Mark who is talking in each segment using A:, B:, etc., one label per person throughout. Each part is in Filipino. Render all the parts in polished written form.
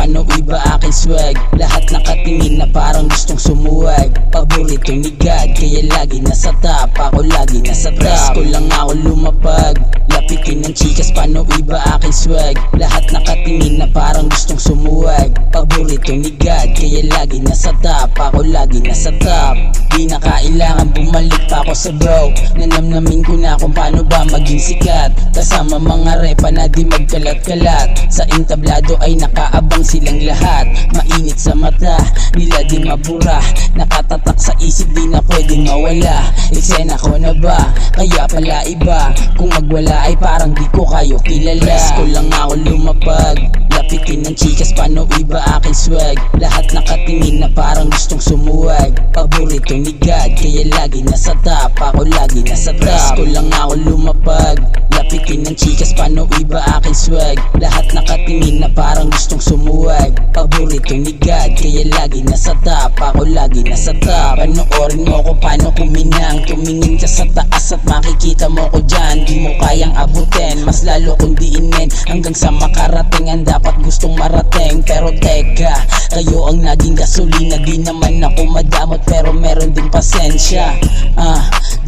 A: panooy ba aking swag? Lahat nakatingin na parang gustong sumuwag. Paborito ni God, kaya lagi nasa top. Ako lagi nasa top. Press ko lang ako lumapag. Lapitin ng chikas, panooy ba aking swag? Lahat nakatingin na parang gustong sumuwag. Paborito ni God, kaya lagi nasa top. Ako lagi nasa top. Di na kailangan bumalik pa ako sa bro. Nanamnamin ko na kung paano ba maging sikat. Kasama mga repa na di magkalat-kalat. Sa entablado ay nakaabang silang lahat. Mainit sa mata, nila di mabura. Nakatatak sa isip, di na pwedeng mawala. Eksena ko na ba? Kaya pala iba. Kung magwala ay parang di ko kayo kilala. Press ko lang ako lumapag. Lapitin ng chikas, panooy ba aking swag? Lahat nakatingin na parang gustong sumuwag. Paborito ni God, kaya lagi nasa top. Ako lagi nasa top. Press ko lang ako lumapag. Lapitin ng chikas, panooy ba aking swag? Lahat nakatingin na parang gustong sumuwag. Paborito ni God, kaya lagi nasa top. Ako lagi nasa top. Panoorin mo ko paano kuminang. Tumingin ka sa taas at makikita mo ko dyan. Di mo kayang abutin, mas lalo kung diinin. Hanggang sa makarating ang dapat gustong marating. Pero teka, kayo ang naging gasolina. Di naman ako madamot pero meron din pasensya.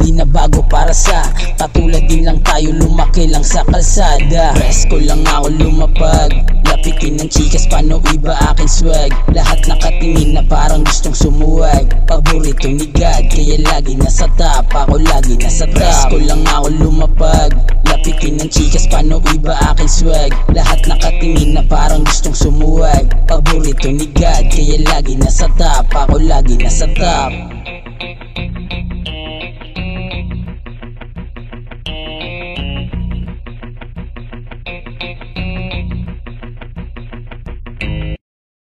A: Di na bago para sa katulad din lang tayo, lumaki lang sa kalsada. Press ko lang ako lumapag. Lapitin ng chikas, panooy ba aking swag? Lahat nakatingin na parang gustong sumuwag. Paborito ni God, kaya lagi nasa top. Ako lagi nasa top. Press ko lang ako lumapag. Lapitin ng chikas, panooy ba aking swag? Lahat nakatingin na parang gustong sumuwag. Paborito ni God, kaya lagi nasa top. Ako lagi nasa top.